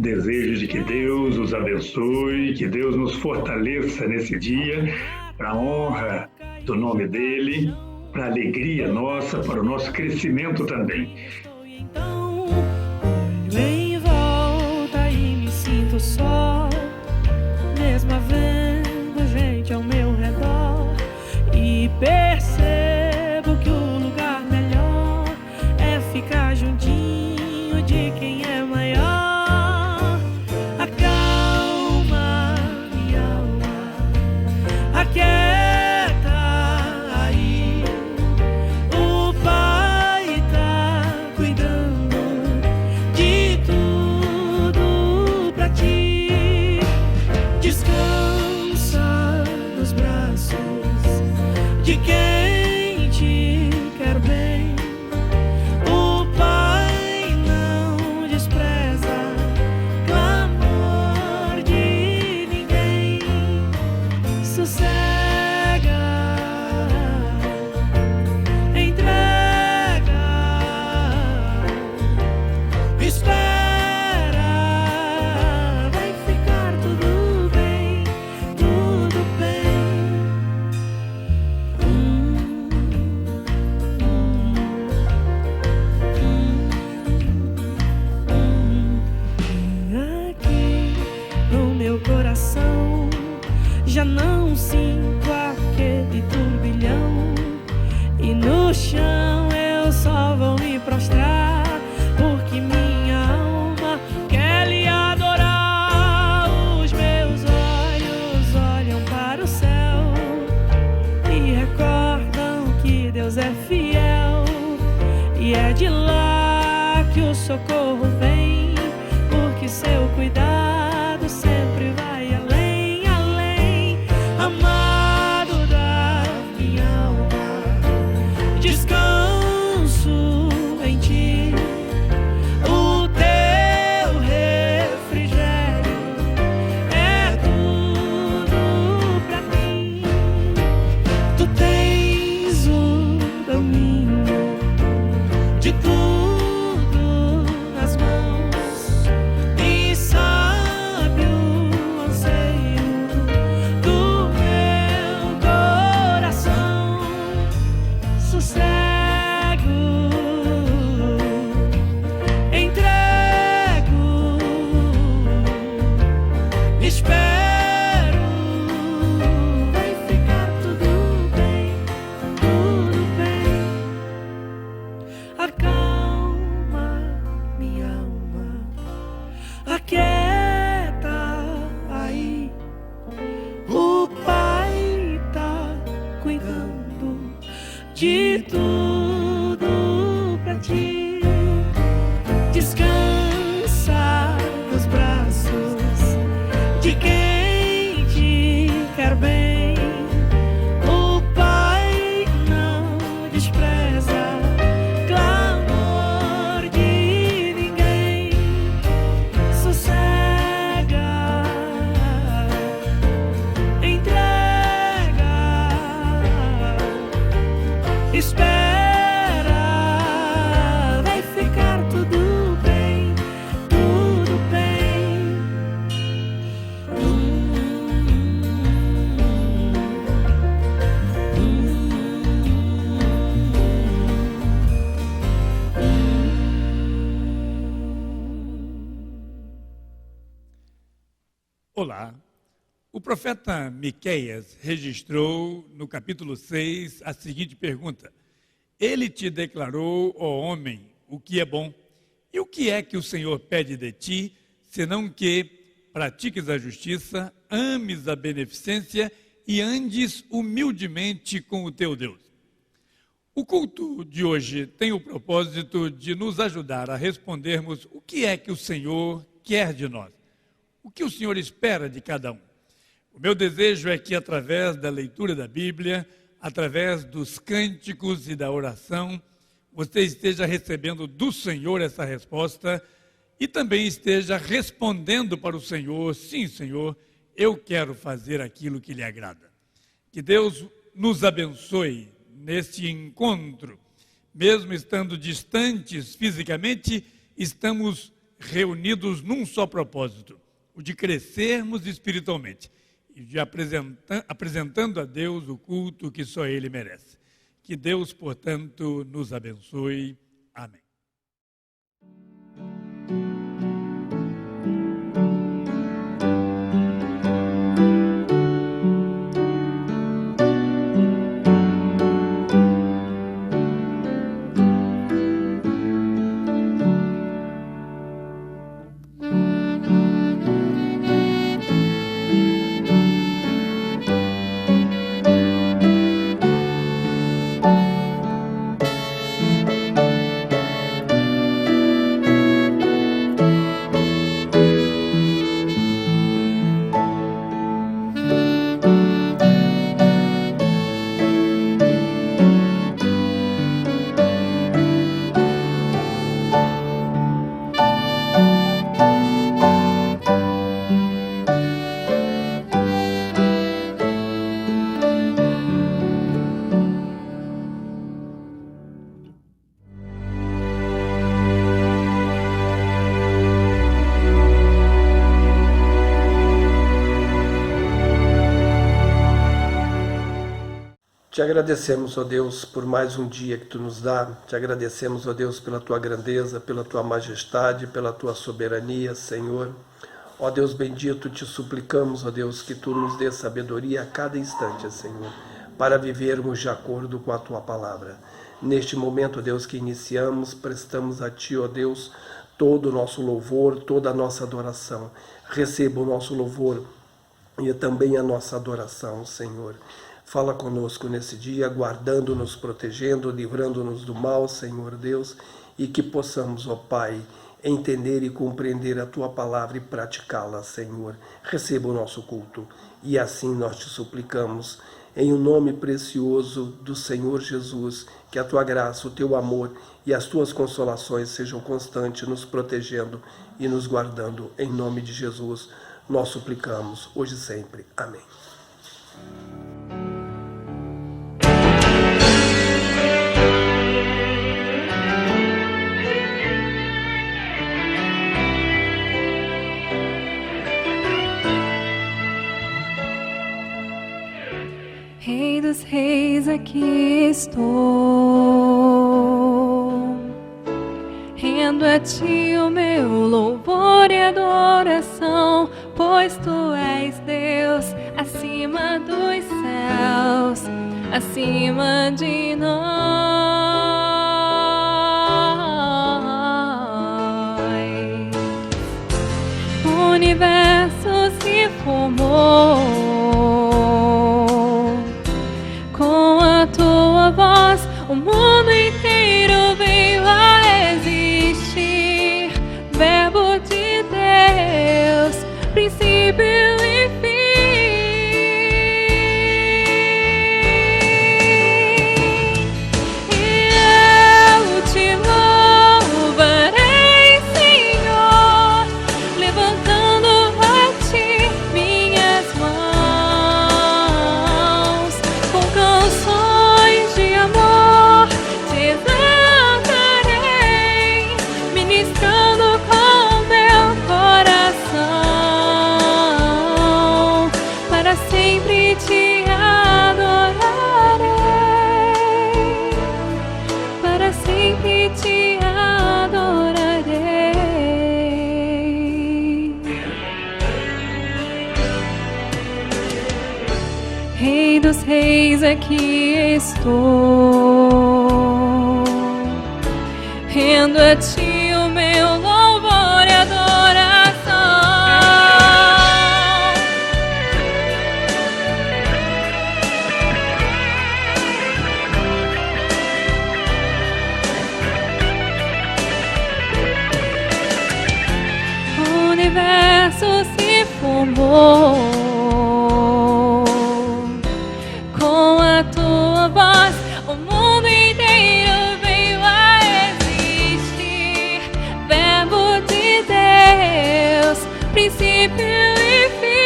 Desejo de que Deus os abençoe, que Deus nos fortaleça nesse dia, para a honra do nome dEle, para a alegria nossa, para o nosso crescimento também. Então, olho em volta e me sinto só, mesmo havendo gente ao meu redor, e percebo que o lugar melhor é ficar juntinho de quem é maior. Acalma minha alma, aquieta aí. O Pai tá cuidando de tudo pra ti. Descansa nos braços de quem te quer bem. O Pai não despreza clamor de ninguém. Sossega, entrega, espera, vai ficar tudo bem, tudo bem. Aqui no meu coração já não sinto aquele turbilhão, e no chão eu só vou me prostrar, porque minha alma quer lhe adorar. Os meus olhos olham para o céu e recordam que Deus é fiel, e é de lá que o socorro vem, porque seu cuidado sempre vai além, além. Amado da minha alma, descanso em ti. O teu refrigério é tudo pra mim. Tu tens o domínio de tudo nas mãos, e sabe o anseio do meu coração. Sossego, entrego, espero, vai ficar tudo bem, tudo bem. Acalma minha alma, aquieta aí. O Pai tá cuidando de tudo pra ti. Descansa nos braços de quem te quer bem. O Pai não despreza clamor de ninguém. Sossega, entrega, espera, vai ficar tudo bem, tudo bem. Olá. O profeta Miqueias registrou no capítulo 6 a seguinte pergunta: Ele te declarou, ó homem, o que é bom, e o que é que o Senhor pede de ti, senão que pratiques a justiça, ames a beneficência e andes humildemente com o teu Deus. O culto de hoje tem o propósito de nos ajudar a respondermos o que é que o Senhor quer de nós, o que o Senhor espera de cada um. O meu desejo é que, através da leitura da Bíblia, através dos cânticos e da oração, você esteja recebendo do Senhor essa resposta e também esteja respondendo para o Senhor: sim, Senhor, eu quero fazer aquilo que lhe agrada. Que Deus nos abençoe neste encontro. Mesmo estando distantes fisicamente, estamos reunidos num só propósito, o de crescermos espiritualmente e de apresentando a Deus o culto que só Ele merece. Que Deus, portanto, nos abençoe. Amém. Te agradecemos, ó Deus, por mais um dia que Tu nos dá. Te agradecemos, ó Deus, pela Tua grandeza, pela Tua majestade, pela Tua soberania, Senhor. Ó Deus bendito, te suplicamos, ó Deus, que Tu nos dê sabedoria a cada instante, Senhor, para vivermos de acordo com a Tua palavra. Neste momento, ó Deus, que iniciamos, prestamos a Ti, ó Deus, todo o nosso louvor, toda a nossa adoração. Receba o nosso louvor e também a nossa adoração, Senhor. Fala conosco nesse dia, guardando-nos, protegendo, livrando-nos do mal, Senhor Deus, e que possamos, ó Pai, entender e compreender a Tua palavra e praticá-la, Senhor. Receba o nosso culto, e assim nós te suplicamos, em o nome precioso do Senhor Jesus, que a Tua graça, o Teu amor e as Tuas consolações sejam constantes, nos protegendo e nos guardando. Em nome de Jesus, nós suplicamos, hoje e sempre. Amém. Rei dos reis, aqui estou, rendo a Ti o meu louvor e adoração, pois Tu és Deus acima dos céus, acima de nós. O universo se formou com a Tua voz, o mundo inteiro veio a existir. Verbo de Deus, princípio e fim. E eu te louvarei, Senhor, levantando a Ti minhas mãos. Com canções de amor te exaltarei, ministrando com meu coração. Para sempre te adorarei, para sempre te adorarei. Rei dos reis, aqui estou, rendo a Ti o meu louvor e adoração. O universo se formou com a Tua voz, o mundo inteiro veio a existir. Verbo de Deus, princípio e fim.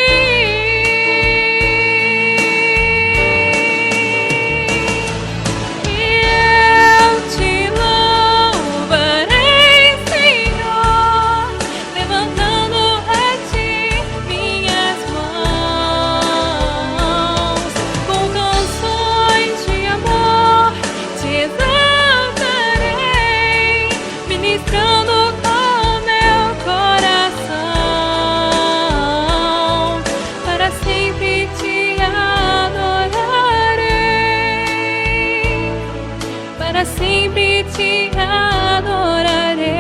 E eu te louvarei, Senhor, ministrando com meu coração. Para sempre te adorarei, para sempre te adorarei.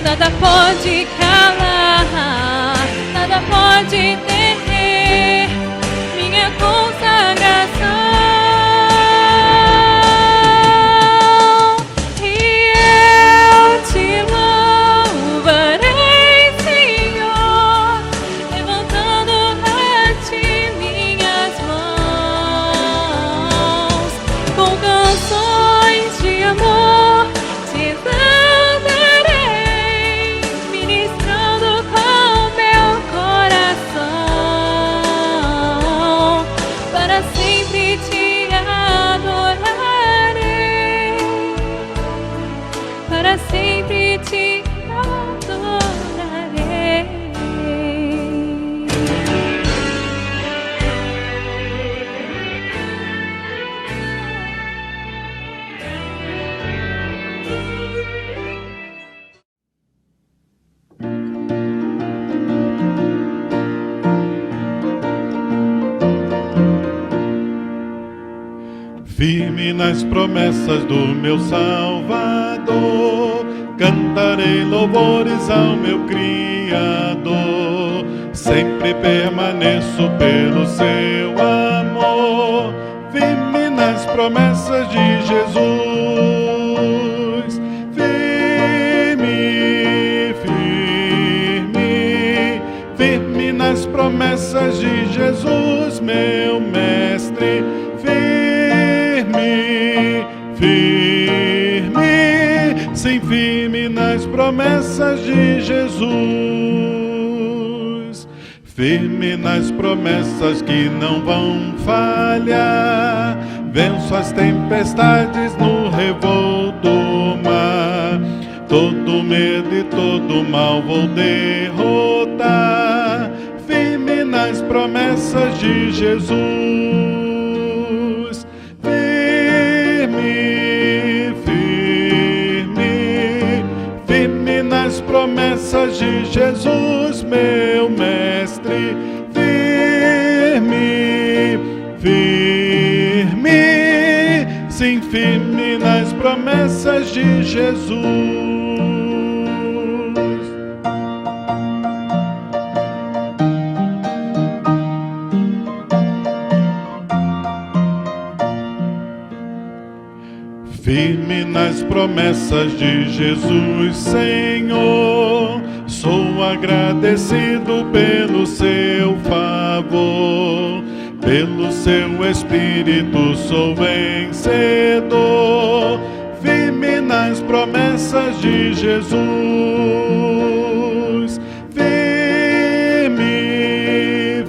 Nada pode calar, nada pode deter minha consagração. E eu te louvarei, Senhor, levantando a ti minhas mãos, com canções de amor te exaltarei, ministrando com meu coração. Para sempre te adorarei, para sempre te adorarei. Firme nas promessas do meu Salvador, cantarei louvores ao meu Criador. Sempre permaneço pelo seu amor, firme nas promessas de Jesus. Firme, firme, firme nas promessas de Jesus, meu mestre. Firme, firme, sim, firme nas promessas de Jesus. Firme nas promessas que não vão falhar. Venço as tempestades no revolto mar. Todo medo e todo mal vou derrotar. Firme nas promessas de Jesus. Promessas de Jesus, meu mestre. Firme, firme, sim, firme nas promessas de Jesus. Firme nas promessas de Jesus, Senhor, sou agradecido pelo seu favor, pelo seu Espírito sou vencedor. Firme nas promessas de Jesus, firme,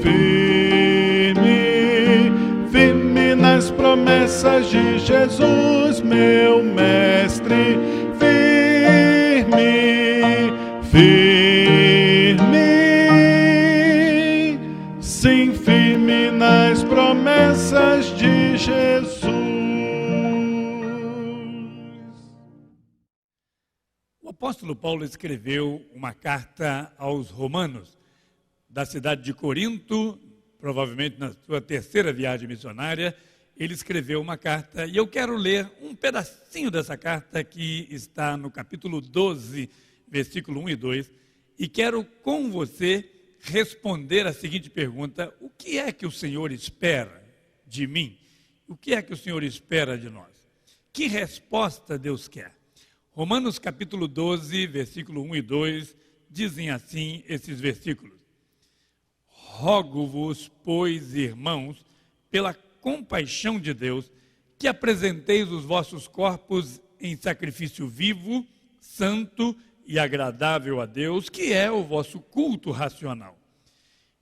firme, firme nas promessas de Jesus, meu mestre. Firme, firme, sim, firme nas promessas de Jesus. O apóstolo Paulo escreveu uma carta aos romanos da cidade de Corinto, provavelmente na sua terceira viagem missionária. Ele escreveu uma carta e eu quero ler um pedacinho dessa carta que está no capítulo 12, versículo 1 e 2, e quero com você responder a seguinte pergunta: o que é que o Senhor espera de mim? O que é que o Senhor espera de nós? Que resposta Deus quer? Romanos capítulo 12, versículo 1 e 2, dizem assim esses versículos: rogo-vos, pois, irmãos, pela compaixão de Deus, que apresenteis os vossos corpos em sacrifício vivo, santo e agradável a Deus, que é o vosso culto racional.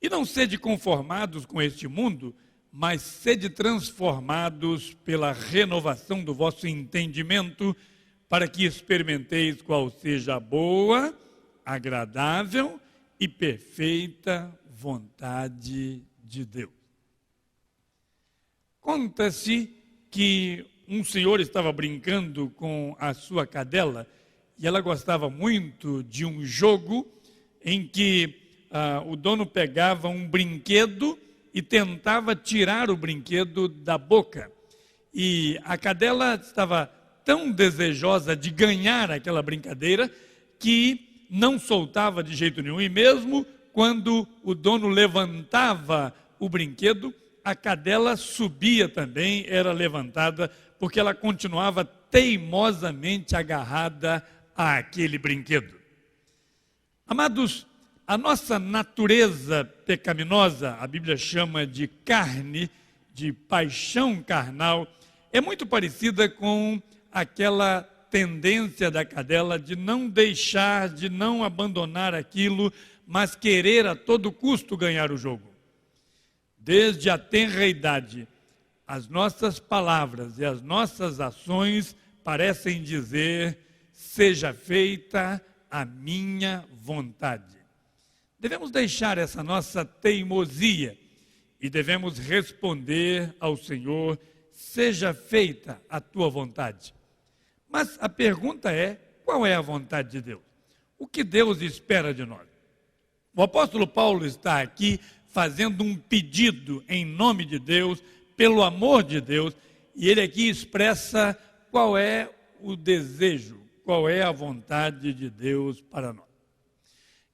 E não sede conformados com este mundo, mas sede transformados pela renovação do vosso entendimento, para que experimenteis qual seja a boa, agradável e perfeita vontade de Deus. Conta-se que um senhor estava brincando com a sua cadela e ela gostava muito de um jogo em que o dono pegava um brinquedo e tentava tirar o brinquedo da boca. E a cadela estava tão desejosa de ganhar aquela brincadeira que não soltava de jeito nenhum. E mesmo quando o dono levantava o brinquedo, a cadela subia também, era levantada, porque ela continuava teimosamente agarrada àquele brinquedo. Amados, a nossa natureza pecaminosa, a Bíblia chama de carne, de paixão carnal, é muito parecida com aquela tendência da cadela de não deixar, de não abandonar aquilo, mas querer a todo custo ganhar o jogo. Desde a tenra idade, as nossas palavras e as nossas ações parecem dizer: seja feita a minha vontade. Devemos deixar essa nossa teimosia e devemos responder ao Senhor: seja feita a tua vontade. Mas a pergunta é: qual é a vontade de Deus? O que Deus espera de nós? O apóstolo Paulo está aqui fazendo um pedido em nome de Deus, pelo amor de Deus, e ele aqui expressa qual é o desejo, qual é a vontade de Deus para nós.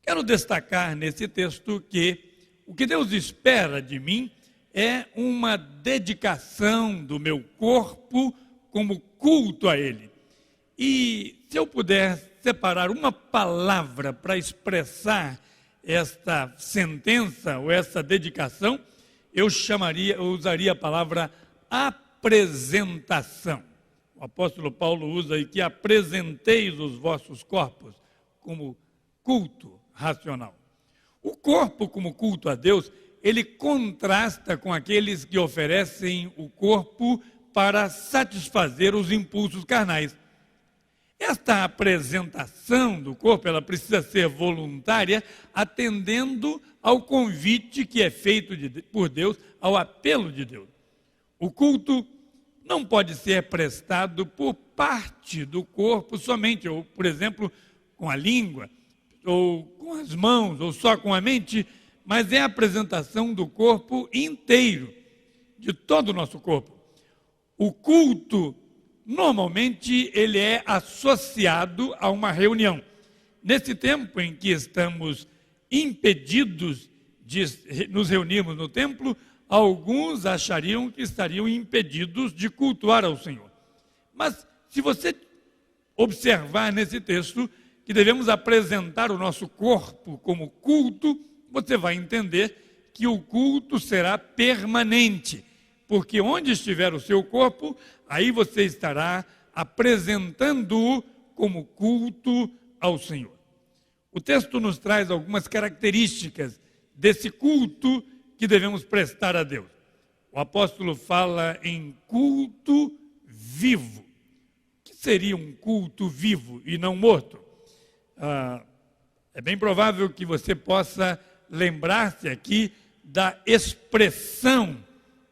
Quero destacar nesse texto que o que Deus espera de mim é uma dedicação do meu corpo como culto a Ele. E se eu puder separar uma palavra para expressar esta sentença ou essa dedicação, eu usaria a palavra apresentação. O apóstolo Paulo usa aí que apresenteis os vossos corpos como culto racional. O corpo como culto a Deus, ele contrasta com aqueles que oferecem o corpo para satisfazer os impulsos carnais. Esta apresentação do corpo, ela precisa ser voluntária, atendendo ao convite que é feito por Deus, ao apelo de Deus. O culto não pode ser prestado por parte do corpo somente, ou, por exemplo, com a língua, ou com as mãos, ou só com a mente, mas é a apresentação do corpo inteiro, de todo o nosso corpo. O culto, normalmente, ele é associado a uma reunião. Nesse tempo em que estamos impedidos de nos reunirmos no templo, alguns achariam que estariam impedidos de cultuar ao Senhor. Mas, se você observar nesse texto que devemos apresentar o nosso corpo como culto, você vai entender que o culto será permanente, porque onde estiver o seu corpo, aí você estará apresentando-o como culto ao Senhor. O texto nos traz algumas características desse culto que devemos prestar a Deus. O apóstolo fala em culto vivo. O que seria um culto vivo e não morto? É bem provável que você possa lembrar-se aqui da expressão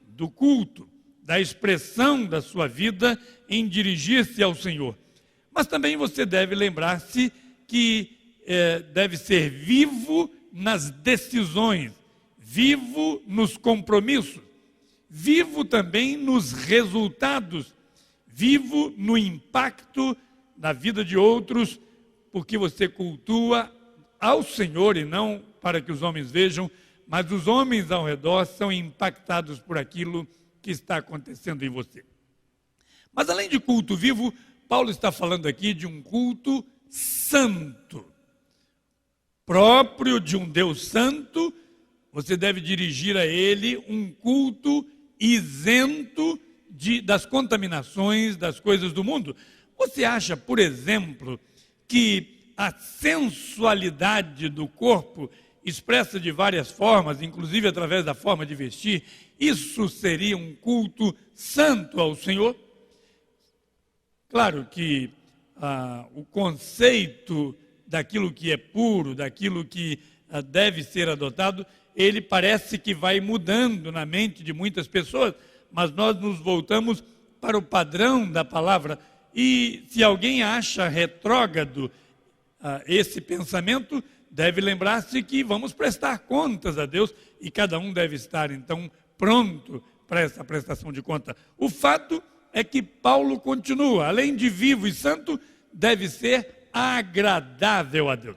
do culto, da expressão da sua vida em dirigir-se ao Senhor. Mas também você deve lembrar-se que deve ser vivo nas decisões, vivo nos compromissos, vivo também nos resultados, vivo no impacto na vida de outros, porque você cultua ao Senhor e não para que os homens vejam, mas os homens ao redor são impactados por aquilo que está acontecendo em você. Mas além de culto vivo, Paulo está falando aqui de um culto santo, próprio de um Deus santo. Você deve dirigir a Ele um culto isento das contaminações das coisas do mundo. Você acha, por exemplo, que a sensualidade do corpo, expressa de várias formas, inclusive através da forma de vestir, isso seria um culto santo ao Senhor? Claro que o conceito daquilo que é puro, daquilo que deve ser adotado, ele parece que vai mudando na mente de muitas pessoas, mas nós nos voltamos para o padrão da palavra. E se alguém acha retrógrado esse pensamento, deve lembrar-se que vamos prestar contas a Deus e cada um deve estar, então, pronto para essa prestação de conta. O fato é que Paulo continua, além de vivo e santo, deve ser agradável a Deus.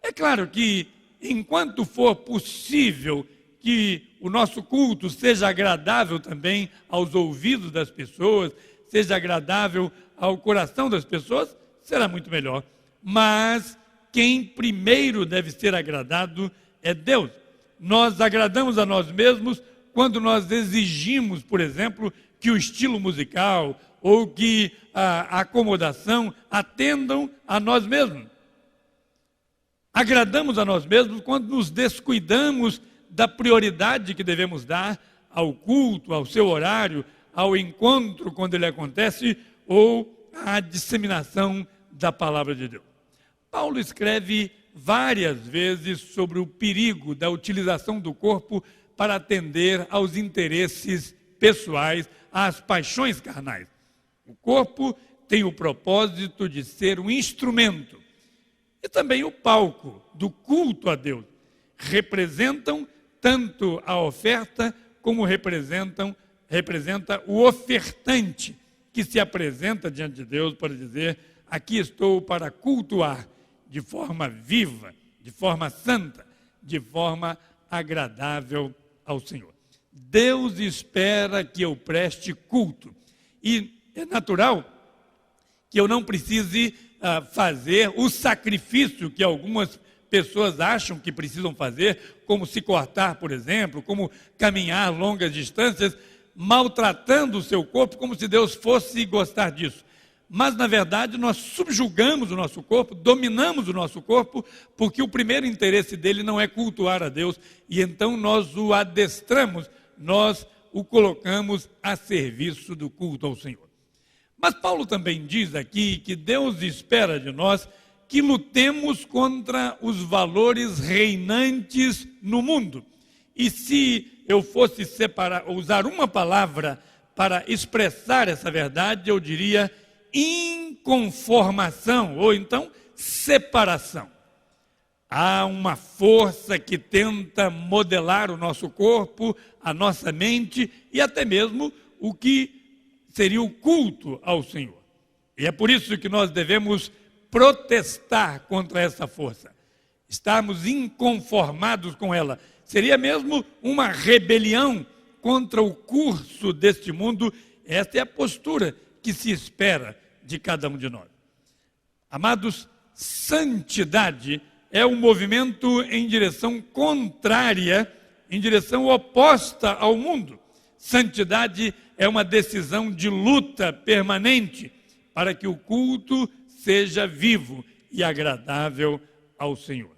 É claro que, enquanto for possível que o nosso culto seja agradável também aos ouvidos das pessoas, seja agradável ao coração das pessoas, será muito melhor. Mas quem primeiro deve ser agradado é Deus. Nós agradamos a nós mesmos quando nós exigimos, por exemplo, que o estilo musical ou que a acomodação atendam a nós mesmos. Agradamos a nós mesmos quando nos descuidamos da prioridade que devemos dar ao culto, ao seu horário, ao encontro quando ele acontece ou à disseminação da palavra de Deus. Paulo escreve várias vezes sobre o perigo da utilização do corpo para atender aos interesses pessoais, às paixões carnais. O corpo tem o propósito de ser um instrumento e também o palco do culto a Deus. Representam tanto a oferta como representa o ofertante que se apresenta diante de Deus para dizer: aqui estou para cultuar de forma viva, de forma santa, de forma agradável ao Senhor. Deus espera que eu preste culto e é natural que eu não precise fazer o sacrifício que algumas pessoas acham que precisam fazer, como se cortar, por exemplo, como caminhar longas distâncias, maltratando o seu corpo como se Deus fosse gostar disso. Mas, na verdade, nós subjugamos o nosso corpo, dominamos o nosso corpo, porque o primeiro interesse dele não é cultuar a Deus, e então nós o adestramos, nós o colocamos a serviço do culto ao Senhor. Mas Paulo também diz aqui que Deus espera de nós que lutemos contra os valores reinantes no mundo. E se eu fosse usar uma palavra para expressar essa verdade, eu diria inconformação, ou então separação. Há uma força que tenta modelar o nosso corpo, a nossa mente e até mesmo o que seria o culto ao Senhor. E é por isso que nós devemos protestar contra essa força. Estarmos inconformados com ela. Seria mesmo uma rebelião contra o curso deste mundo. Esta é a postura que se espera de cada um de nós. Amados, santidade é um movimento em direção contrária, em direção oposta ao mundo. Santidade é uma decisão de luta permanente para que o culto seja vivo e agradável ao Senhor.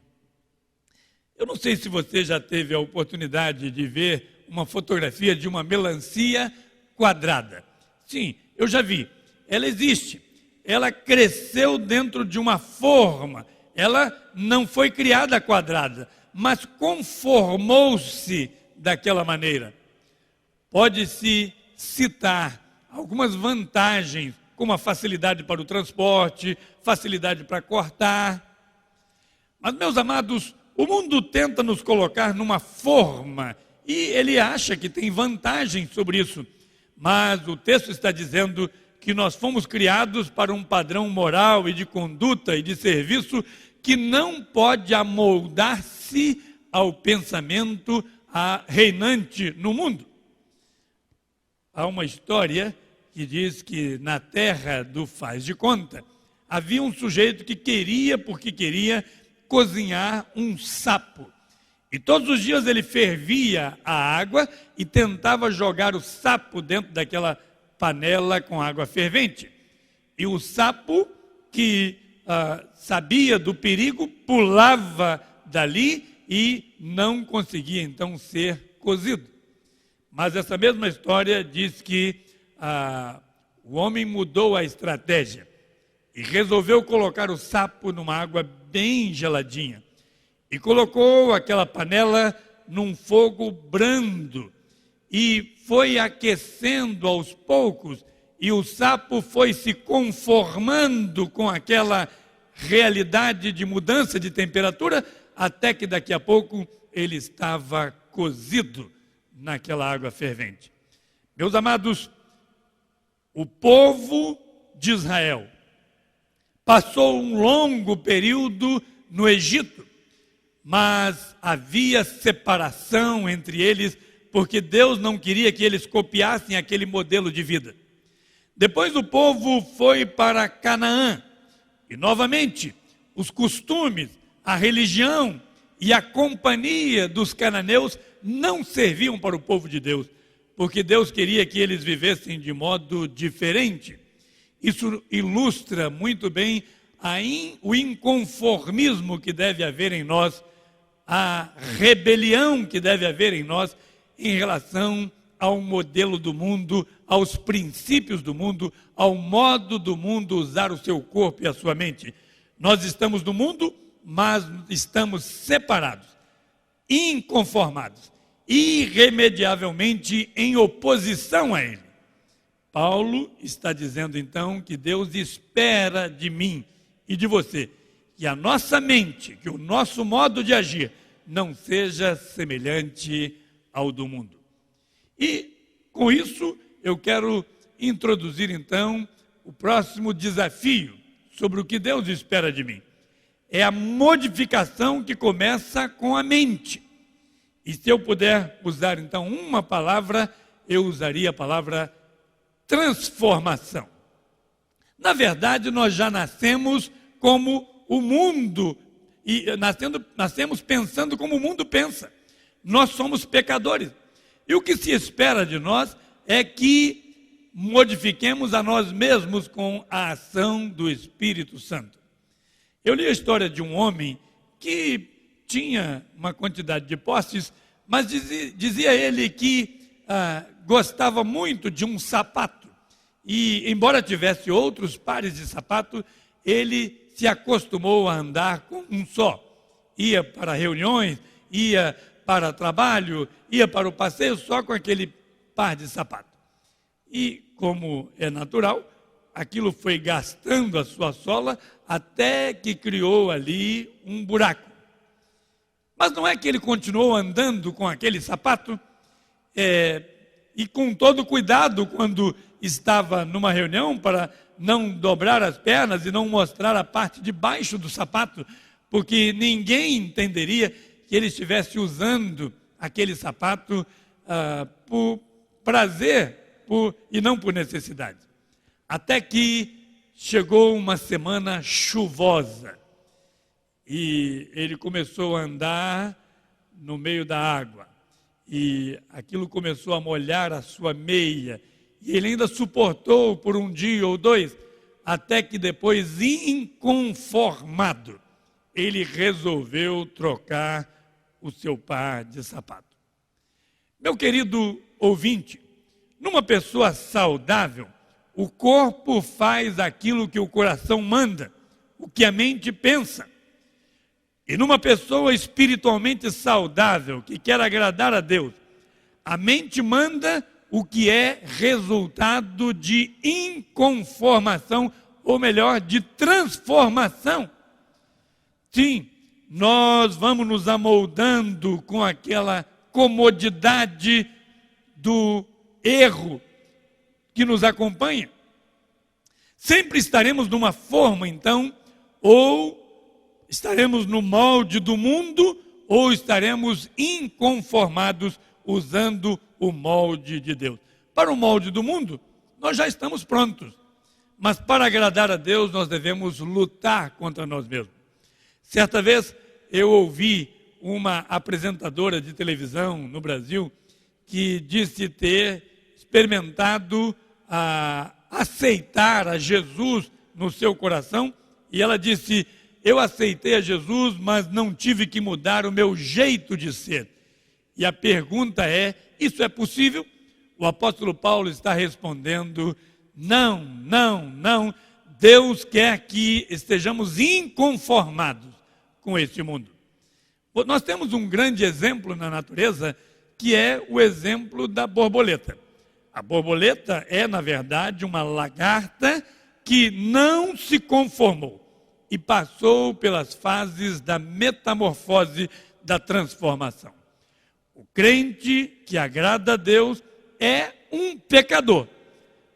Eu não sei se você já teve a oportunidade de ver uma fotografia de uma melancia quadrada. Sim, eu já vi. Ela existe. Ela cresceu dentro de uma forma. Ela não foi criada quadrada, mas conformou-se daquela maneira. Pode-se citar algumas vantagens, como a facilidade para o transporte, facilidade para cortar. Mas, meus amados, o mundo tenta nos colocar numa forma e ele acha que tem vantagem sobre isso. Mas o texto está dizendo que nós fomos criados para um padrão moral e de conduta e de serviço que não pode amoldar-se ao pensamento reinante no mundo. Há uma história que diz que na terra do faz de conta, havia um sujeito que queria cozinhar um sapo. E todos os dias ele fervia a água e tentava jogar o sapo dentro daquela panela com água fervente. E o sapo, que sabia do perigo, pulava dali e não conseguia então ser cozido. Mas essa mesma história diz que o homem mudou a estratégia e resolveu colocar o sapo numa água bem geladinha e colocou aquela panela num fogo brando e foi aquecendo aos poucos e o sapo foi se conformando com aquela realidade de mudança de temperatura, até que daqui a pouco ele estava cozido naquela água fervente. Meus amados, o povo de Israel passou um longo período no Egito, mas havia separação entre eles, porque Deus não queria que eles copiassem aquele modelo de vida. Depois o povo foi para Canaã, e novamente os costumes, a religião e a companhia dos cananeus não serviam para o povo de Deus, porque Deus queria que eles vivessem de modo diferente. Isso ilustra muito bem o inconformismo que deve haver em nós, a rebelião que deve haver em nós em relação ao modelo do mundo, aos princípios do mundo, ao modo do mundo usar o seu corpo e a sua mente. Nós estamos no mundo, mas estamos separados, inconformados, irremediavelmente em oposição a ele. Paulo está dizendo então que Deus espera de mim e de você que a nossa mente, que o nosso modo de agir não seja semelhante ao do mundo. E com isso eu quero introduzir então o próximo desafio sobre o que Deus espera de mim. É a modificação que começa com a mente. E se eu puder usar então uma palavra, eu usaria a palavra transformação. Na verdade, nós já nascemos como o mundo, e nascemos pensando como o mundo pensa. Nós somos pecadores. E o que se espera de nós é que modifiquemos a nós mesmos com a ação do Espírito Santo. Eu li a história de um homem que tinha uma quantidade de posses, mas dizia ele que gostava muito de um sapato. E, embora tivesse outros pares de sapato, ele se acostumou a andar com um só. Ia para reuniões, ia para trabalho, ia para o passeio só com aquele par de sapato. E, como é natural, aquilo foi gastando a sua sola até que criou ali um buraco. Mas não é que ele continuou andando com aquele sapato e com todo cuidado quando estava numa reunião para não dobrar as pernas e não mostrar a parte de baixo do sapato, porque ninguém entenderia que ele estivesse usando aquele sapato por prazer e não por necessidade. Até que chegou uma semana chuvosa e ele começou a andar no meio da água e aquilo começou a molhar a sua meia e ele ainda suportou por um dia ou dois, até que depois, inconformado, ele resolveu trocar o seu par de sapato. Meu querido ouvinte, numa pessoa saudável, o corpo faz aquilo que o coração manda, o que a mente pensa. E numa pessoa espiritualmente saudável, que quer agradar a Deus, a mente manda o que é resultado de inconformação, ou melhor, de transformação. Sim, nós vamos nos amoldando com aquela comodidade do erro que nos acompanha. Sempre estaremos numa forma, então, ou estaremos no molde do mundo, ou estaremos inconformados usando o molde de Deus. Para o molde do mundo, nós já estamos prontos. Mas para agradar a Deus, nós devemos lutar contra nós mesmos. Certa vez, eu ouvi uma apresentadora de televisão no Brasil que disse ter experimentado aceitar a Jesus no seu coração. E ela disse: eu aceitei a Jesus, mas não tive que mudar o meu jeito de ser. E a pergunta é: isso é possível? O apóstolo Paulo está respondendo: não, não, não. Deus quer que estejamos inconformados com este mundo. Nós temos um grande exemplo na natureza, que é o exemplo da borboleta. A borboleta é, na verdade, uma lagarta que não se conformou e passou pelas fases da metamorfose, da transformação. O crente que agrada a Deus é um pecador,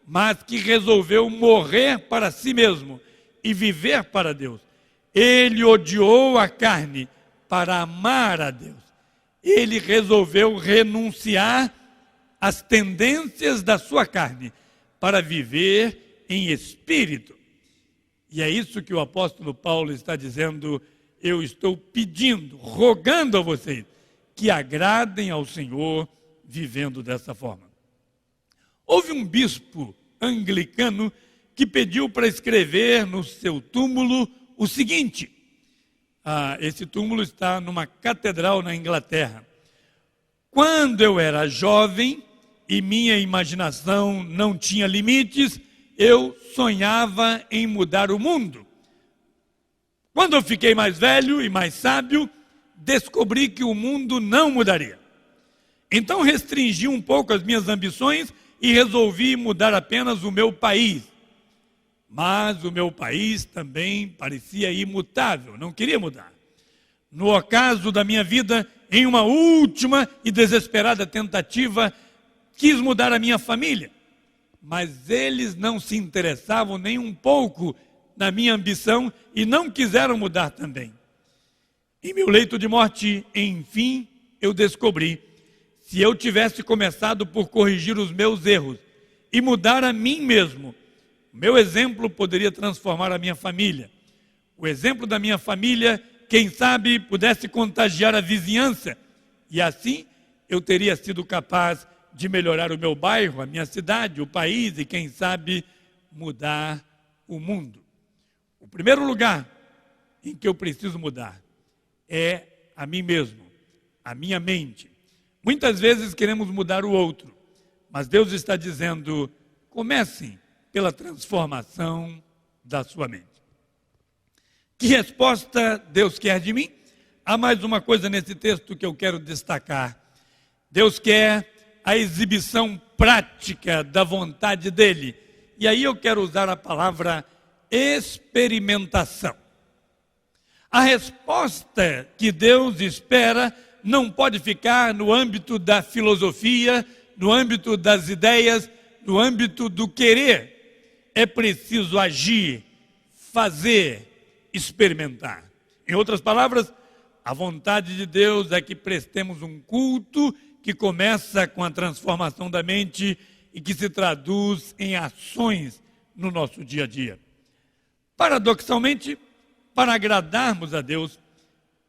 mas que resolveu morrer para si mesmo e viver para Deus. Ele odiou a carne para amar a Deus. Ele resolveu renunciar às tendências da sua carne para viver em espírito. E é isso que o apóstolo Paulo está dizendo: eu estou pedindo, rogando a vocês que agradem ao Senhor vivendo dessa forma. Houve um bispo anglicano que pediu para escrever no seu túmulo o seguinte. Esse túmulo está numa catedral na Inglaterra. Quando eu era jovem e minha imaginação não tinha limites, eu sonhava em mudar o mundo. Quando eu fiquei mais velho e mais sábio, descobri que o mundo não mudaria. Então restringi um pouco as minhas ambições e resolvi mudar apenas o meu país. Mas o meu país também parecia imutável, não queria mudar. No ocaso da minha vida, em uma última e desesperada tentativa, quis mudar a minha família. Mas eles não se interessavam nem um pouco na minha ambição e não quiseram mudar também. Em meu leito de morte, enfim, eu descobri: se eu tivesse começado por corrigir os meus erros e mudar a mim mesmo, meu exemplo poderia transformar a minha família. O exemplo da minha família, quem sabe, pudesse contagiar a vizinhança. E assim eu teria sido capaz de melhorar o meu bairro, a minha cidade, o país e, quem sabe, mudar o mundo. O primeiro lugar em que eu preciso mudar é a mim mesmo, a minha mente. Muitas vezes queremos mudar o outro, mas Deus está dizendo: comecem pela transformação da sua mente. Que resposta Deus quer de mim? Há mais uma coisa nesse texto que eu quero destacar. Deus quer a exibição prática da vontade dele. E aí eu quero usar a palavra experimentação. A resposta que Deus espera não pode ficar no âmbito da filosofia, no âmbito das ideias, no âmbito do querer. É preciso agir, fazer, experimentar. Em outras palavras, a vontade de Deus é que prestemos um culto que começa com a transformação da mente e que se traduz em ações no nosso dia a dia. Paradoxalmente, para agradarmos a Deus,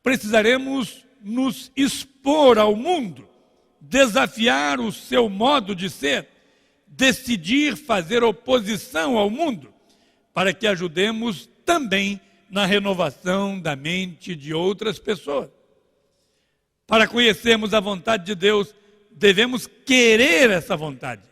precisaremos nos expor ao mundo, desafiar o seu modo de ser, decidir fazer oposição ao mundo, para que ajudemos também na renovação da mente de outras pessoas. Para conhecermos a vontade de Deus, devemos querer essa vontade.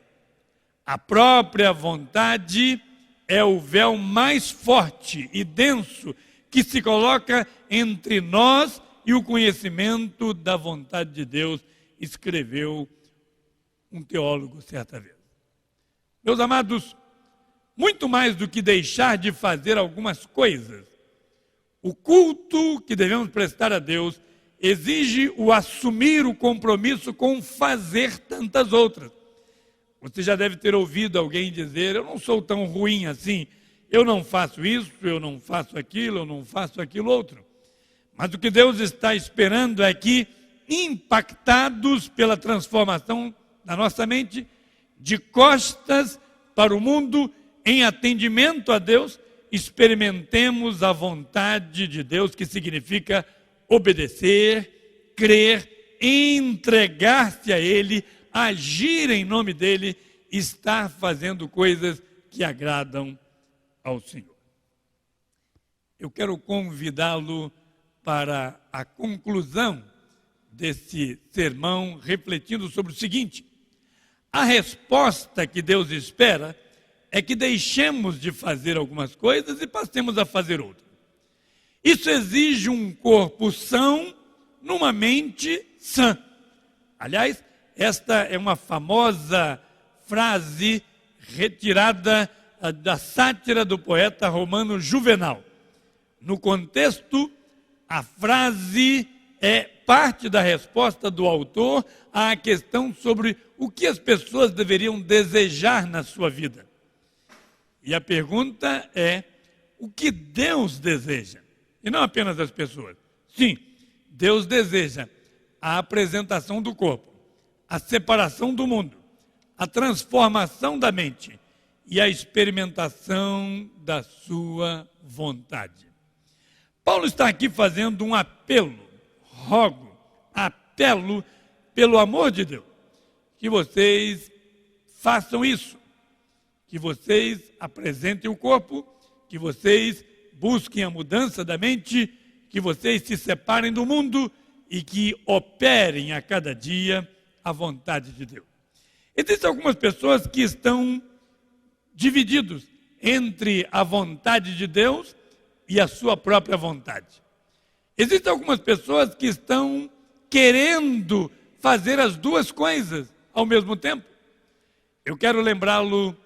A própria vontade é o véu mais forte e denso que se coloca entre nós e o conhecimento da vontade de Deus, escreveu um teólogo certa vez. Meus amados, muito mais do que deixar de fazer algumas coisas, o culto que devemos prestar a Deus exige o assumir o compromisso com fazer tantas outras. Você já deve ter ouvido alguém dizer: eu não sou tão ruim assim, eu não faço isso, eu não faço aquilo, eu não faço aquilo outro. Mas o que Deus está esperando é que, impactados pela transformação da nossa mente, de costas para o mundo, em atendimento a Deus, experimentemos a vontade de Deus, que significa obedecer, crer, entregar-se a Ele, agir em nome dEle, estar fazendo coisas que agradam ao Senhor. Eu quero convidá-lo para a conclusão desse sermão, refletindo sobre o seguinte: a resposta que Deus espera é que deixemos de fazer algumas coisas e passemos a fazer outras. Isso exige um corpo são numa mente sã. Aliás, esta é uma famosa frase retirada da sátira do poeta romano Juvenal. No contexto, a frase é parte da resposta do autor à questão sobre o que as pessoas deveriam desejar na sua vida. E a pergunta é: o que Deus deseja? E não apenas as pessoas. Sim, Deus deseja a apresentação do corpo, a separação do mundo, a transformação da mente e a experimentação da sua vontade. Paulo está aqui fazendo um apelo, apelo pelo amor de Deus, que vocês façam isso, que vocês apresentem o corpo, que vocês busquem a mudança da mente, que vocês se separem do mundo e que operem a cada dia a vontade de Deus. Existem algumas pessoas que estão divididos entre a vontade de Deus e a sua própria vontade. Existem algumas pessoas que estão querendo fazer as duas coisas ao mesmo tempo. Eu quero lembrá-lo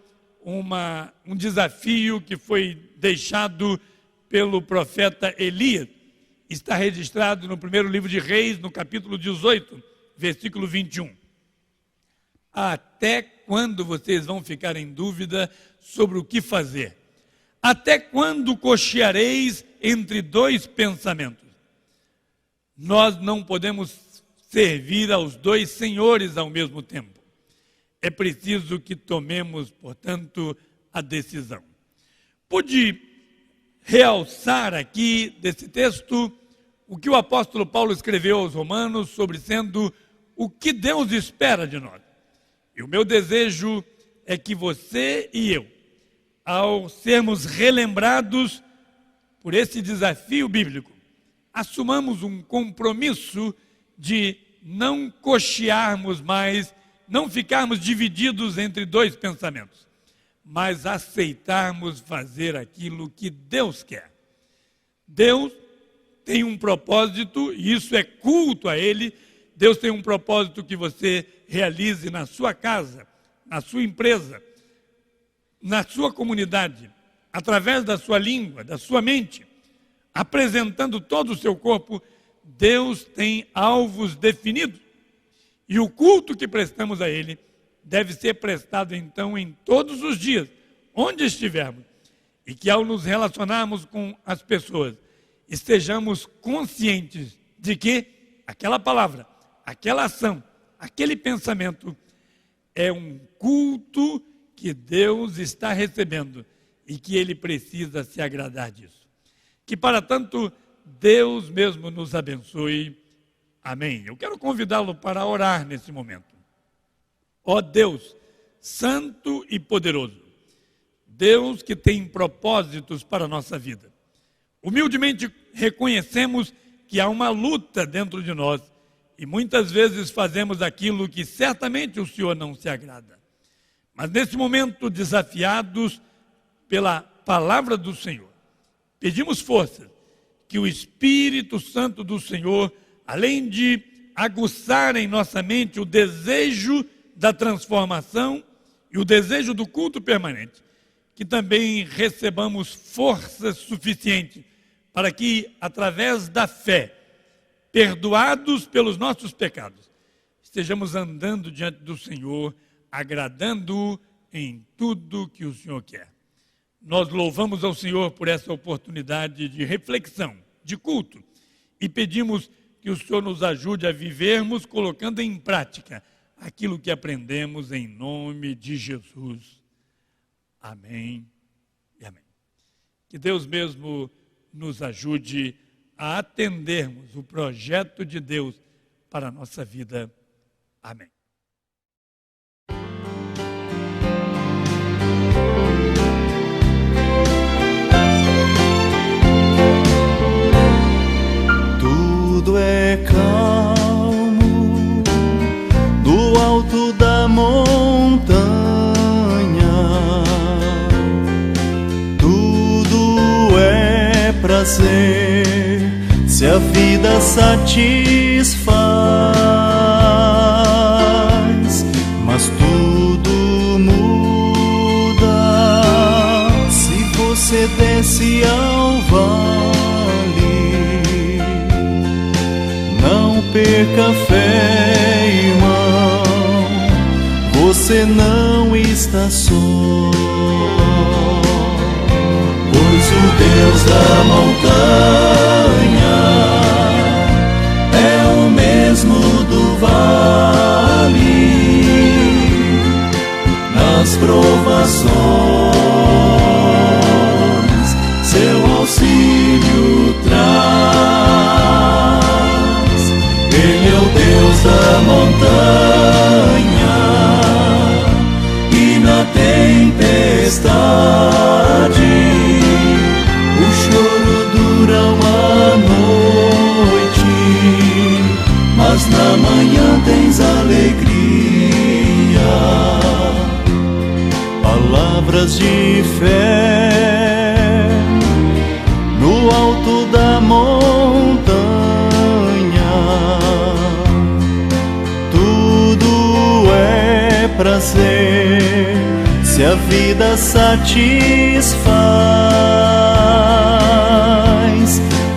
um desafio que foi deixado pelo profeta Elias. Está registrado no primeiro livro de Reis, no capítulo 18, versículo 21. Até quando vocês vão ficar em dúvida sobre o que fazer? Até quando cocheareis entre dois pensamentos? Nós não podemos servir aos dois senhores ao mesmo tempo. É preciso que tomemos, portanto, a decisão. Pude realçar aqui desse texto o que o apóstolo Paulo escreveu aos Romanos sobre sendo o que Deus espera de nós. E o meu desejo é que você e eu, ao sermos relembrados por esse desafio bíblico, assumamos um compromisso de não cochearmos mais, não ficarmos divididos entre dois pensamentos, mas aceitarmos fazer aquilo que Deus quer. Deus tem um propósito, e isso é culto a Ele. Deus tem um propósito que você realize na sua casa, na sua empresa, na sua comunidade, através da sua língua, da sua mente, apresentando todo o seu corpo. Deus tem alvos definidos. E o culto que prestamos a Ele deve ser prestado, então, em todos os dias, onde estivermos. E que, ao nos relacionarmos com as pessoas, estejamos conscientes de que aquela palavra, aquela ação, aquele pensamento é um culto que Deus está recebendo e que Ele precisa se agradar disso. Que, para tanto, Deus mesmo nos abençoe. Amém. Eu quero convidá-lo para orar nesse momento. Ó Deus, santo e poderoso, Deus que tem propósitos para a nossa vida. Humildemente reconhecemos que há uma luta dentro de nós e muitas vezes fazemos aquilo que certamente o Senhor não se agrada. Mas nesse momento, desafiados pela palavra do Senhor, pedimos força, que o Espírito Santo do Senhor, além de aguçar em nossa mente o desejo da transformação e o desejo do culto permanente, que também recebamos força suficiente para que, através da fé, perdoados pelos nossos pecados, estejamos andando diante do Senhor, agradando-o em tudo que o Senhor quer. Nós louvamos ao Senhor por essa oportunidade de reflexão, de culto, e pedimos que o Senhor nos ajude a vivermos colocando em prática aquilo que aprendemos em nome de Jesus. Amém e amém. Que Deus mesmo nos ajude a atendermos o projeto de Deus para a nossa vida. Amém. Tudo é calmo do alto da montanha, tudo é prazer se a vida satisfaz, mas tudo você desce ao vale, não perca fé, irmão, você não está só, pois o Deus da montanha é o mesmo do vale. Nas provações, seu auxílio traz. Ele é o Deus da montanha, e na tempestade o choro dura uma noite, mas na manhã tens alegria. Palavras de fé no alto da montanha, tudo é prazer se a vida satisfaz,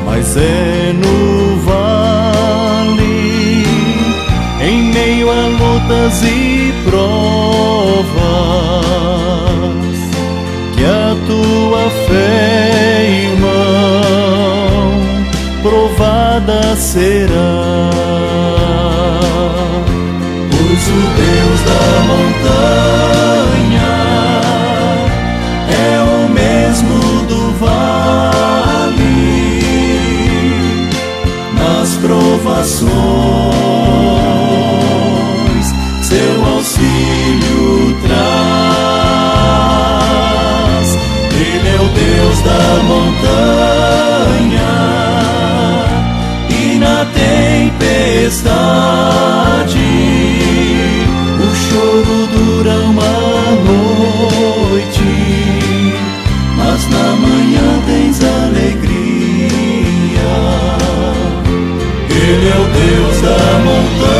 mas é no vale, em meio a lutas e provas, que a tua fé, irmão, provada será. Pois o Deus da montanha é o mesmo do vale. Nas provações, seu auxílio traz. Ele é o Deus da montanha, e na tempestade o choro dura uma noite, mas na manhã tens alegria. Ele é o Deus da montanha,